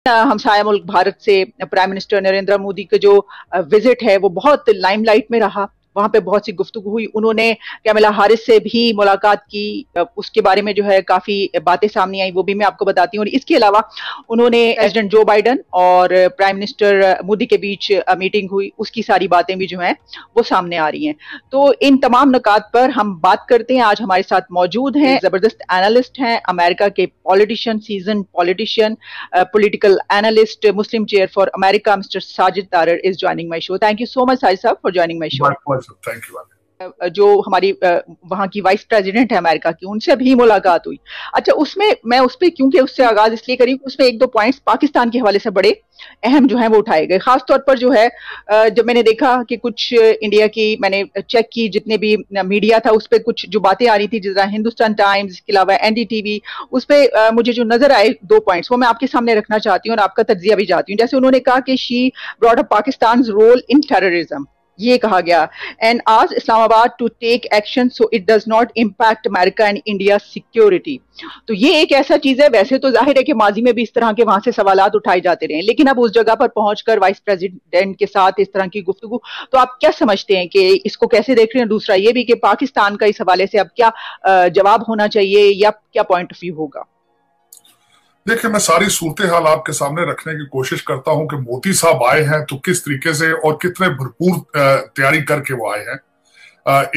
हमसाया मुल्क भारत से prime minister Narendra Modi का जो विजिट है वो बहुत लाइमलाइट में रहा। वहां पे बहुत सी गुफ्तगू हुई। उन्होंने कैमला हारिस से भी मुलाकात की। उसके बारे में जो है काफी बातें सामने आई, वो भी मैं आपको बताती हूँ। और इसके अलावा उन्होंने प्रेसिडेंट जो बाइडन और प्राइम मिनिस्टर मोदी के बीच मीटिंग हुई, उसकी सारी बातें भी जो हैं वो सामने आ रही हैं। तो इन तमाम नुकात पर हम बात करते हैं। आज हमारे साथ मौजूद हैं जबरदस्त एनालिस्ट हैं, अमेरिका के politician, season politician, political analyst, Muslim chair for America, Mr. Sajid Tarar is joining my show. Thank you so much, Sajid sahab, for joining my show. My pleasure. Thank you. जो हमारी वहां की vice president है America की, उनसे भी मुलाकात हुई। अच्छा, उसमें मैं उस पर क्योंकि उससे आगाज इसलिए करी, उसमें एक दो पॉइंट्स पाकिस्तान के हवाले से बड़े अहम जो है वो उठाए गए। खासतौर पर जो है जब मैंने देखा कि कुछ इंडिया की, मैंने चेक की जितने भी मीडिया था उस पर कुछ जो बातें आ रही थी, जिस तरह हिंदुस्तान टाइम्स, इसके अलावा एनडीटीवी, उस पर मुझे जो नजर आए दो पॉइंट्स वो मैं आपके सामने रखना चाहती हूँ और आपका तज्जिया भी चाहती हूँ। जैसे उन्होंने कहा कि she brought up Pakistan role in terrorism, ये कहा गया, एंड आज Islamabad to take action so it does not impact America and India security. तो ये एक ऐसा चीज है, वैसे तो जाहिर है कि माजी में भी इस तरह के वहां से सवालात उठाए जाते रहे, लेकिन अब उस जगह पर पहुंचकर वाइस प्रेसिडेंट के साथ इस तरह की गुफ्तगू, तो आप क्या समझते हैं कि इसको कैसे देख रहे हैं? दूसरा ये भी कि पाकिस्तान का इस हवाले से अब क्या जवाब होना चाहिए या क्या पॉइंट ऑफ व्यू होगा? देखिए, मैं सारी सूरत हाल आपके सामने रखने की कोशिश करता हूं कि मोदी साहब आए हैं तो किस तरीके से और कितने भरपूर तैयारी करके वो आए हैं।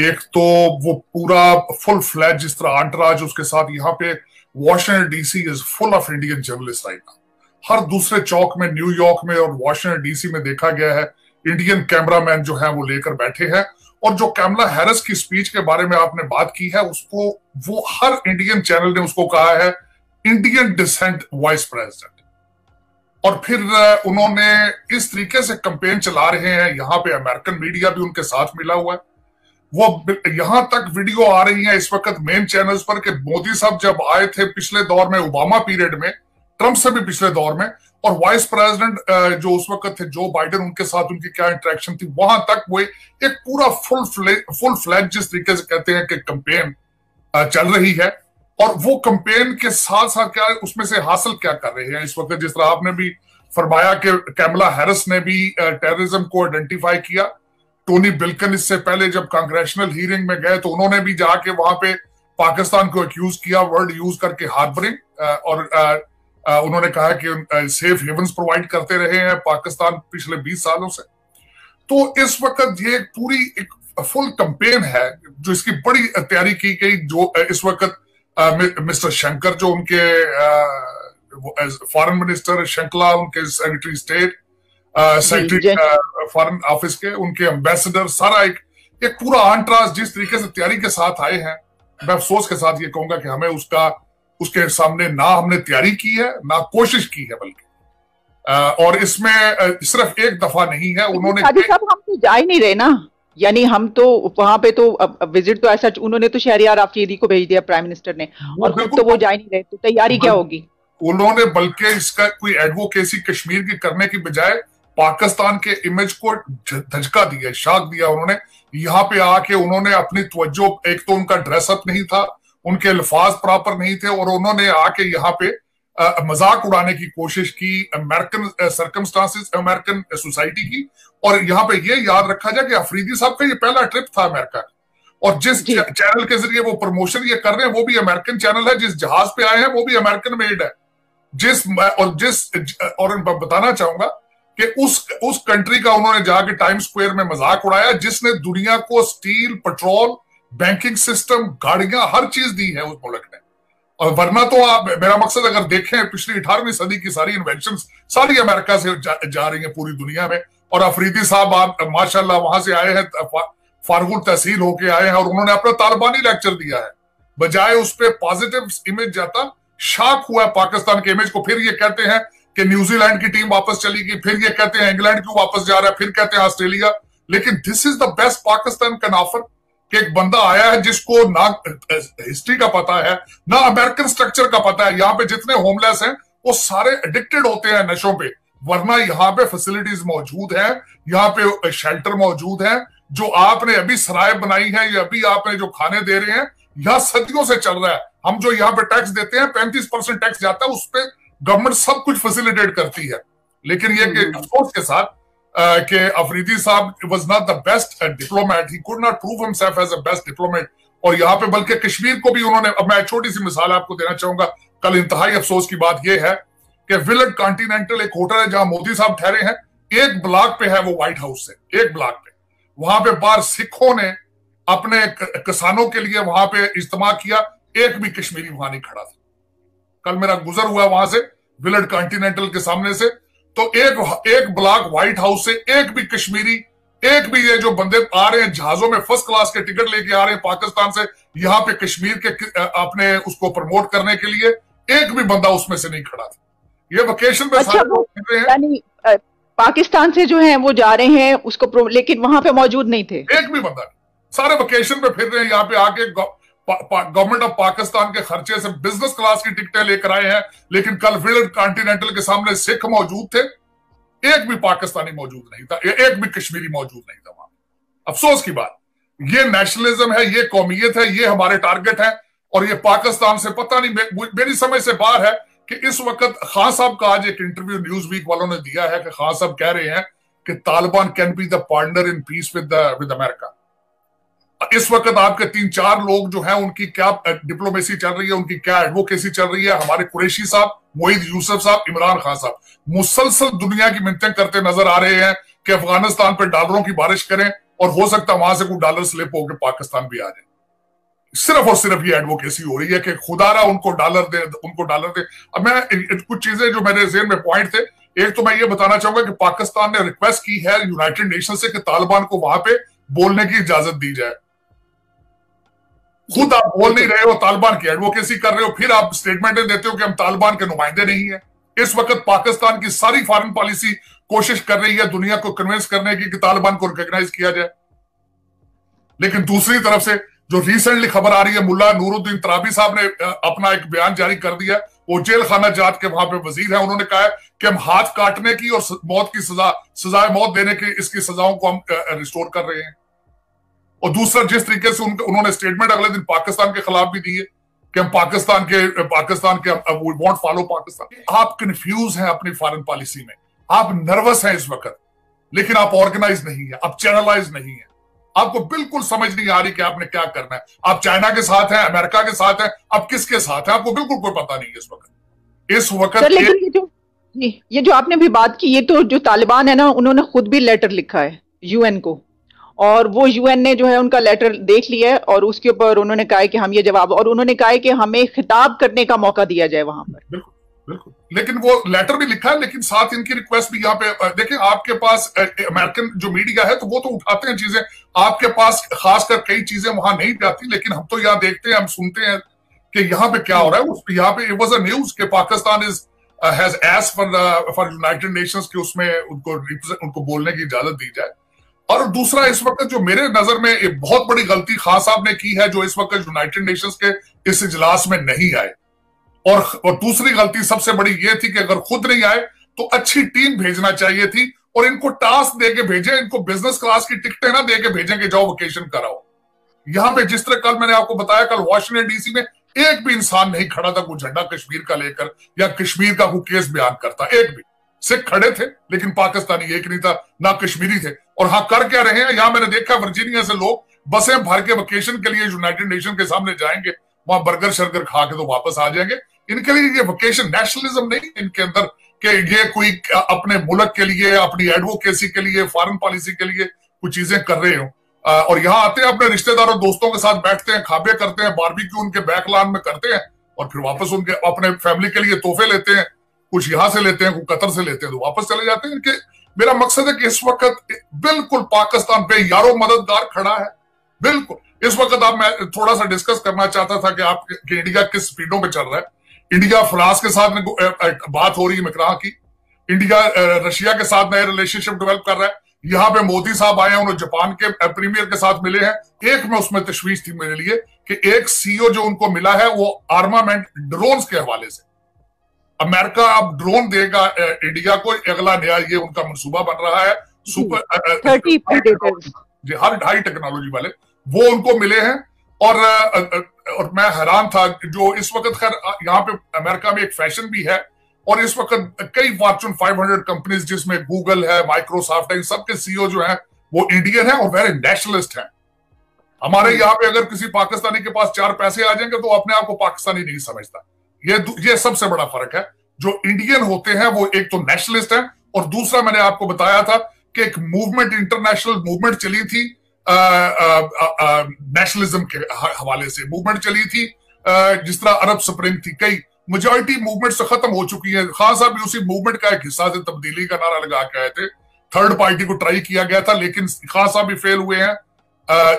एक तो वो पूरा फुल फ्लैज जिस तरह अंतराज उसके साथ यहाँ पे Washington DC is full of Indian journalist right now. हर दूसरे चौक में न्यूयॉर्क में और वॉशिंगटन डीसी में देखा गया है इंडियन कैमरामैन जो है वो लेकर बैठे हैं। और जो कैमला हैरिस की स्पीच के बारे में आपने बात की है, उसको वो हर इंडियन चैनल ने उसको कहा है इंडियन डिसेंट वाइस प्रेसिडेंट। और फिर उन्होंने इस तरीके से कैंपेन चला रहे हैं, यहाँ पे अमेरिकन मीडिया भी उनके साथ मिला हुआ है। वो यहां तक वीडियो आ रही है इस वक्त मेन चैनल्स पर कि मोदी साहब जब आए थे पिछले दौर में, ओबामा पीरियड में, ट्रंप से भी पिछले दौर में, और वाइस प्रेसिडेंट जो उस वक्त थे जो बाइडेन, उनके साथ उनकी क्या इंटरेक्शन थी, वहां तक वो एक पूरा फुल फ्लैज जिस तरीके से कहते हैं कि कैंपेन चल रही है। और वो कैंपेन के साथ साथ क्या उसमें से हासिल क्या कर रहे हैं इस वक्त, जिस तरह आपने भी फरमाया कि कैमला हैरिस ने भी टेररिज्म को आइडेंटिफाई किया। टोनी बिल्कन इससे पहले जब कांग्रेशनल हियरिंग में गए तो उन्होंने भी जाके वहां पे पाकिस्तान को एक्यूज किया वर्ड यूज करके हार्बरिंग, और उन्होंने कहा कि सेफ हेवंस प्रोवाइड करते रहे हैं पाकिस्तान पिछले 20 सालों से। तो इस वक्त ये पूरी एक फुल कैंपेन है जो इसकी बड़ी तैयारी की गई। जो इस वक्त मिस्टर शंकर जो उनके फॉरेन मिनिस्टर, शंकला उनके secretary state, secretary foreign office के, उनके एम्बेसडर, सारा एक पूरा अंतराज जिस तरीके से तैयारी के साथ आए हैं, मैं अफसोस के साथ ये कहूंगा कि हमें उसके सामने ना हमने तैयारी की है ना कोशिश की है, बल्कि और इसमें सिर्फ एक दफा नहीं है उन्होंने। हम तो जा ही नहीं रहे ना, यानी हम तो वहां पे तो विजिट तो ऐसा, उन्होंने तो शहरियार आफरीदी को भेज दिया प्राइम मिनिस्टर ने, और खुद तो वो जा ही नहीं रहे, तो तैयारी क्या होगी? उन्होंने बल्कि इसका कोई एडवोकेसी कश्मीर की करने की बजाय पाकिस्तान के इमेज को धचका दिया, शाक दिया उन्होंने। यहाँ पे आके उन्होंने अपनी तवज्जो, एक तो उनका ड्रेसअप नहीं था, उनके अल्फाज प्रॉपर नहीं थे, और उन्होंने आके यहाँ पे मजाक उड़ाने की कोशिश की अमेरिकन सर्कमस्टांसेस, अमेरिकन सोसाइटी की। और यहाँ पे ये याद रखा जाए कि अफरीदी साहब का ये पहला ट्रिप था अमेरिका, और जिस चैनल के जरिए वो प्रमोशन ये कर रहे हैं वो भी अमेरिकन चैनल है, जिस जहाज पे आए हैं वो भी अमेरिकन मेड है। और बताना चाहूंगा कि उस कंट्री का उन्होंने जाके टाइम स्क्वायर में मजाक उड़ाया जिसने दुनिया को स्टील, पेट्रोल, बैंकिंग सिस्टम, गाड़ियां, हर चीज दी है उस मुल्क ने। और वरना तो आप, मेरा मकसद अगर देखें पिछली 18वीं सदी की सारी इन्वेंशंस सारी अमेरिका से जा रही हैं पूरी दुनिया में। और अफरीदी साहब आप माशाल्लाह वहां से आए हैं, फारूक तहसील होके आए हैं, और उन्होंने अपना तालिबानी लेक्चर दिया है। बजाय उस पर पॉजिटिव इमेज जाता, शॉक हुआ है पाकिस्तान के इमेज को। फिर ये कहते हैं कि न्यूजीलैंड की टीम वापस चली गई, फिर ये कहते हैं इंग्लैंड क्यों वापस जा रहा है, फिर कहते हैं ऑस्ट्रेलिया। लेकिन this is the best Pakistan can offer कि एक बंदा आया है जिसको ना हिस्ट्री का पता है ना अमेरिकन स्ट्रक्चर का पता है। यहाँ पे जितने होमलेस हैं वो सारे एडिक्टेड होते हैं नशों पे, वरना यहाँ पे फैसिलिटीज मौजूद है, यहाँ पे शेल्टर मौजूद है। जो आपने अभी सराय बनाई है, ये अभी आपने जो खाने दे रहे हैं, यहाँ सदियों से चल रहा है। हम जो यहाँ पे टैक्स देते हैं 35% टैक्स जाता है, उस पर गवर्नमेंट सब कुछ फैसिलिटेट करती है, लेकिन ये कि अफसोस के साथ कि Afridi sahab was not the best diplomat, he could not prove himself as a best diplomat. और यहाँ पे बल्कि कश्मीर को भी उन्होंने, अब मैं छोटी सी मिसाल आपको देना चाहूंगा, कल इंतहाई अफसोस की बात यह है कि विलेट कॉन्टिनेंटल एक होटल है जहां मोदी साहब ठहरे हैं, एक ब्लॉक पे है वो व्हाइट हाउस से, एक ब्लॉक पे, वहां पे बाहर सिखों ने अपने किसानों के लिए वहां पे इज्तिमा किया, एक भी कश्मीरी वहां नहीं खड़ा था। कल मेरा गुजर हुआ वहां से विलेट कॉन्टिनेंटल के सामने से, तो एक ब्लॉक व्हाइट हाउस से एक भी कश्मीरी, एक भी ये जो बंदे आ रहे हैं जहाजों में फर्स्ट क्लास के टिकट लेके आ रहे हैं पाकिस्तान से यहाँ पे कश्मीर के अपने उसको प्रमोट करने के लिए, एक भी बंदा उसमें से नहीं खड़ा था। ये वेकेशन में सारे लोग फिर रहे हैं, यानी पाकिस्तान से जो है वो जा रहे हैं उसको, लेकिन वहां पे मौजूद नहीं थे, एक भी बंदा नहीं, सारे वेकेशन पे फिर रहे हैं, यहाँ पे आके गवर्नमेंट ऑफ पाकिस्तान के खर्चे से बिजनेस क्लास की टिकटें लेकर आए हैं। लेकिन कल विलेट कॉन्टिनेंटल के सामने सिख मौजूद थे, एक भी पाकिस्तानी मौजूद नहीं था, एक भी कश्मीरी मौजूद नहीं था वहां। अफसोस की बात, ये नेशनलिज्म है, ये कौमियत है, ये हमारे टारगेट है। और ये पाकिस्तान से पता नहीं, मेरी समझ से बाहर है कि इस वक्त खान साहब का आज एक इंटरव्यू न्यूज वीक वालों ने दिया है कि खान साहब कह रहे हैं कि Taliban can be the partner in peace with America. इस वक्त आपके 3-4 लोग जो हैं उनकी क्या डिप्लोमेसी चल रही है, उनकी क्या एडवोकेसी चल रही है। हमारे कुरैशी साहब, मोईद यूसुफ साहब, इमरान खान साहब मुसलसल दुनिया की मिन्नतें करते नजर आ रहे हैं कि अफगानिस्तान पर डॉलरों की बारिश करें और हो सकता है वहां से कोई डॉलर स्लिप होकर पाकिस्तान भी आ जाए। सिर्फ और सिर्फ ये एडवोकेसी हो रही है कि खुदारा उनको डॉलर दे, उनको डॉलर दे। अब मैं कुछ चीजें जो मेरे ज़हन में पॉइंट थे, एक तो मैं ये बताना चाहूंगा कि पाकिस्तान ने रिक्वेस्ट की है यूनाइटेड नेशन से कि तालिबान को वहां पे बोलने की इजाजत दी जाए। खुद आप बोल नहीं रहे हो, तालिबान की एडवोकेसी कर रहे हो, फिर आप स्टेटमेंटें देते हो कि हम तालिबान के नुमाइंदे नहीं है। इस वक्त पाकिस्तान की सारी फॉरेन पॉलिसी कोशिश कर रही है दुनिया को कन्विंस करने की कि तालिबान को रिकॉग्नाइज किया जाए। लेकिन दूसरी तरफ से जो रिसेंटली खबर आ रही है, मुल्ला नूरुद्दीन तराबी साहब ने अपना एक बयान जारी कर दिया, वो जेल खाना जात के वहां पे वजीर है। उन्होंने कहा है कि हम हाथ काटने की और मौत की सजाए मौत देने की इसकी सजाओं को हम रिस्टोर कर रहे हैं। और दूसरा, जिस तरीके से उन्होंने स्टेटमेंट अगले दिन पाकिस्तान के खिलाफ भी दी है कि हम पाकिस्तान के वी वॉन्ट फॉलो पाकिस्तान। आप कंफ्यूज हैं अपनी फॉरेन पॉलिसी में, आप नर्वस हैं इस वक्त, लेकिन आप ऑर्गेनाइज नहीं है, आप चैनलाइज नहीं है, आपको बिल्कुल समझ नहीं आ रही कि आपने क्या करना है। आप चाइना के साथ हैं, अमेरिका के साथ हैं, आप किसके साथ हैं, आपको बिल्कुल कोई पता नहीं है इस वक्त। लेकिन ये जो आपने भी बात की, ये तो जो तालिबान है ना, उन्होंने खुद भी लेटर लिखा है यूएन को, और वो यूएन ने जो है उनका लेटर देख लिया है और उसके ऊपर उन्होंने कहा है कि हम ये जवाब, और उन्होंने कहा है कि हमें खिताब करने का मौका दिया जाए वहां पर। बिल्कुल बिल्कुल, लेकिन वो लेटर भी लिखा है, लेकिन साथ इनकी रिक्वेस्ट भी यहाँ पे देखें। आपके पास अमेरिकन जो मीडिया है तो वो तो उठाते हैं चीजें, आपके पास खासकर कई चीजें वहां नहीं जाती, लेकिन हम तो यहाँ देखते हैं, हम सुनते हैं कि यहाँ पे क्या हो रहा है। यहाँ पे इट वाज अ न्यूज कि Pakistan has asked for United Nations कि उसमें उनको बोलने की इजाजत दी जाए। और दूसरा, इस वक्त जो मेरे नजर में एक बहुत बड़ी गलती खान साहब ने की है, जो इस वक्त यूनाइटेड नेशंस के इस इजलास में नहीं आए, और दूसरी गलती सबसे बड़ी ये थी कि अगर खुद नहीं आए तो अच्छी टीम भेजना चाहिए थी और इनको टास्क दे के भेजें, इनको बिजनेस क्लास की टिकटें ना दे के भेजें कि जाओ वेकेशन कराओ। यहां पे जिस तरह कल मैंने आपको बताया, कल वाशिंगटन डीसी में एक भी इंसान नहीं खड़ा था कोई झंडा कश्मीर का लेकर या कश्मीर का कोई केस बयान करता, एक भी। सिख खड़े थे लेकिन पाकिस्तानी एक नहीं था, ना कश्मीरी थे। और हाँ, कर क्या रहे हैं, यहां मैंने देखा वर्जीनिया से लोग बसें भर के वेकेशन के लिए यूनाइटेड नेशन के सामने जाएंगे, वहां बर्गर शर्गर खा के तो वापस आ जाएंगे। इनके लिए ये वेकेशन नेशनलिज्म नहीं इनके अंदर कि ये कोई अपने मुल्क के लिए, अपनी एडवोकेसी के लिए, फॉरेन पॉलिसी के लिए कुछ चीजें कर रहे हो। और यहाँ आते हैं, अपने रिश्तेदारों दोस्तों के साथ बैठते हैं, खाबे करते हैं, बारबेक्यू उनके बैकलॉन में करते हैं और फिर वापस उनके अपने फैमिली के लिए तोहफे लेते हैं, कुछ यहां से लेते हैं, कुछ कतर से लेते हैं, तो वापस चले जाते हैं। इनके मेरा मकसद है कि इस वक्त बिल्कुल पाकिस्तान पे यारो मददगार खड़ा है, बिल्कुल। इस वक्त आप, मैं थोड़ा सा डिस्कस करना चाहता था कि आप कि इंडिया किस स्पीडों पे चल रहा है। इंडिया फ्रांस के साथ बात हो रही है मिक्राह की, इंडिया रशिया के साथ नए रिलेशनशिप डेवलप कर रहा है। यहाँ पे मोदी साहब आए हैं, उन्होंने जापान के प्रीमियर के साथ मिले हैं। एक में उसमें तशवीश थी मेरे लिए कि एक सीईओ जो उनको मिला है वो आर्मामेंट ड्रोन्स के हवाले से, अमेरिका अब ड्रोन देगा इंडिया को, अगला नया ये उनका मंसूबा बन रहा है। सुपर जी, हर हाई टेक्नोलॉजी वाले वो उनको मिले हैं। और मैं हैरान था जो इस वक्त, खैर यहाँ पे अमेरिका में एक फैशन भी है और इस वक्त कई फॉर्च्यून 500 कंपनीज जिसमें गूगल है, माइक्रोसॉफ्ट है, सबके सीईओ जो है वो इंडियन है और वेरी नेशनलिस्ट है। हमारे यहाँ पे अगर किसी पाकिस्तानी के पास 4 पैसे आ जाएंगे तो अपने आप को पाकिस्तानी नहीं समझता। ये सबसे बड़ा फर्क है। जो इंडियन होते हैं वो एक तो नेशनलिस्ट है, और दूसरा मैंने आपको बताया था कि एक मूवमेंट, इंटरनेशनल मूवमेंट चली थी नेशनलिज्म के हवाले से, मूवमेंट चली थी जिस तरह अरब स्प्रिंग थी। कई मेजॉरिटी मूवमेंट से खत्म हो चुकी है। खान साहब भी उसी मूवमेंट का एक हिस्सा से तब्दीली का नारा लगा के आए थे। थर्ड पार्टी को ट्राई किया गया था लेकिन खान साहब भी फेल हुए हैं।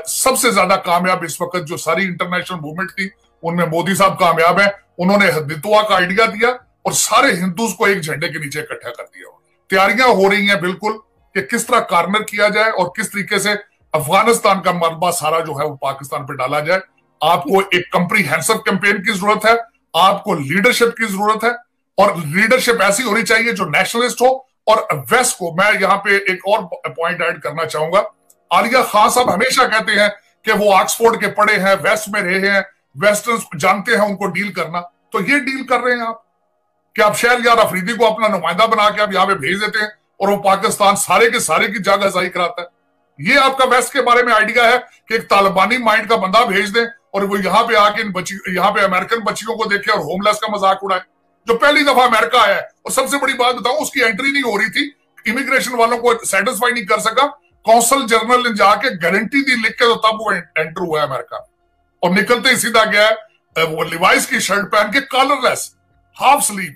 सबसे ज्यादा कामयाब इस वक्त जो सारी इंटरनेशनल मूवमेंट थी उनमें मोदी साहब कामयाब है। उन्होंने हिंदुत्व का आइडिया दिया और सारे हिंदूज को एक झंडे के नीचे इकट्ठा कर दिया। तैयारियां हो रही हैं बिल्कुल कि किस तरह कार्नर किया जाए और किस तरीके से अफगानिस्तान का मलबा सारा जो है वो पाकिस्तान पे डाला जाए। आपको एक कंप्रीहेंसिव कैंपेन की जरूरत है, आपको लीडरशिप की जरूरत है, और लीडरशिप ऐसी होनी चाहिए जो नेशनलिस्ट हो। और वेस्ट को मैं यहां पे एक और पॉइंट ऐड करना चाहूंगा। आलिया खान साहब हमेशा कहते हैं कि वो ऑक्सफोर्ड के पढ़े हैं, वेस्ट में रहे हैं, वेस्टर्न जानते हैं उनको डील करना। तो ये डील कर रहे हैं आप कि आप शहरयार अफरीदी को अपना नुमाइंदा बना के आप यहां पे भेज देते हैं और वो पाकिस्तान सारे के सारे की जागहसाई कराता है। ये आपका वेस्ट के बारे में आइडिया है कि एक तालिबानी माइंड का बंदा भेज दें और वो यहाँ पे आके यहाँ पे अमेरिकन बच्चियों को देखे और होमलेस का मजाक उड़ाए। जो पहली दफा अमेरिका आया है, और सबसे बड़ी बात बताऊं, उसकी एंट्री नहीं हो रही थी, इमिग्रेशन वालों को सेटिस्फाई नहीं कर सका। कौंसल जनरल ने जाके गारंटी दी लिख के, तो तब वो एंटर हुआ है अमेरिका। और निकलते ही सीधा गया वो लिवाइस की शर्ट पहन के, कॉलरलेस, हाफ स्लीव।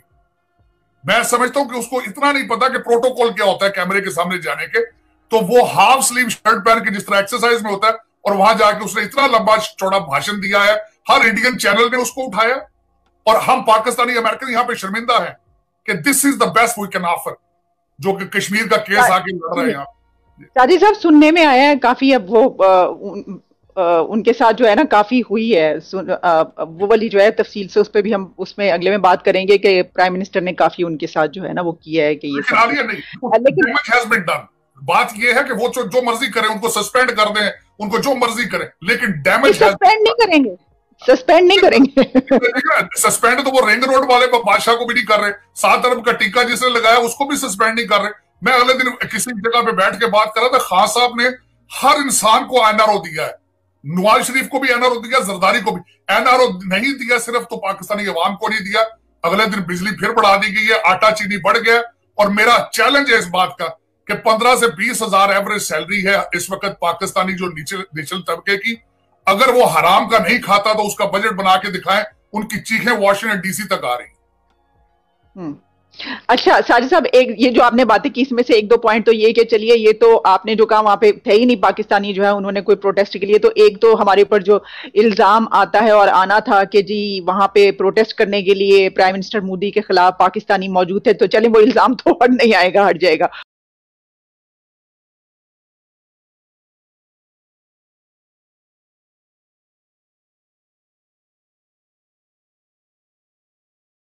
मैं समझता हूं कि उसको इतना नहीं पता कि प्रोटोकॉल क्या होता है कैमरे के सामने जाने के। तो वो हाफ स्लीव शर्ट पहन के जिस तरह एक्सरसाइज में होता है, और वहां जाके उसने इतना लंबा चौड़ा भाषण दिया है, हर इंडियन चैनल ने उसको उठाया। और हम पाकिस्तानी अमेरिकन यहां पे शर्मिंदा है कि this is the best we can offer, जो कि कश्मीर का केस आके लड़ रहे हैं यहाँ। साजिद साहब, सुनने में आया है काफी, अब वो उनके साथ जो है ना काफी हुई है, वो वाली जो है तफसील से उस पर भी हम उसमें अगले में बात करेंगे कि प्राइम मिनिस्टर ने काफी उनके साथ जो है ना वो किया है कि ये लेकिन बात ये है कि वो जो मर्जी करें, उनको सस्पेंड कर दें, उनको जो मर्जी करें, लेकिन डैमेज सस्पेंड नहीं करेंगे, सस्पेंड नहीं करेंगे। सस्पेंड तो वो रिंग रोड वाले बादशाह को भी नहीं कर रहे, 7 अरब का टीका जिसने लगाया उसको भी सस्पेंड नहीं कर रहे। मैं अगले दिन किसी जगह पे बैठ के बात कर रहा था, खान साहब ने हर इंसान को एनआरओ दिया है, नवाज शरीफ को भी एनआरओ दिया, जरदारी को भी एनआरओ नहीं दिया, सिर्फ तो पाकिस्तानी अवाम को नहीं दिया। अगले दिन बिजली फिर बढ़ा दी गई है, आटा चीनी बढ़ गया। और मेरा चैलेंज है इस बात का कि 15 से 20 हजार एवरेज सैलरी है इस वक्त पाकिस्तानी जो निचले तबके की। अगर वो हराम का नहीं खाता तो उसका बजट बना के दिखाएं। उनकी चीखें वॉशिंगटन डीसी तक आ रही। अच्छा साजिद साहब, एक ये जो आपने बातें की इसमें से 1-2 पॉइंट तो ये कि चलिए, ये तो आपने जो कहा वहां पे थे ही नहीं पाकिस्तानी जो है उन्होंने कोई प्रोटेस्ट के लिए, तो एक तो हमारे ऊपर जो इल्जाम आता है और आना था कि जी वहां पे प्रोटेस्ट करने के लिए प्राइम मिनिस्टर मोदी के खिलाफ पाकिस्तानी मौजूद थे, तो चले वो इल्जाम तो हट नहीं आएगा, हट जाएगा।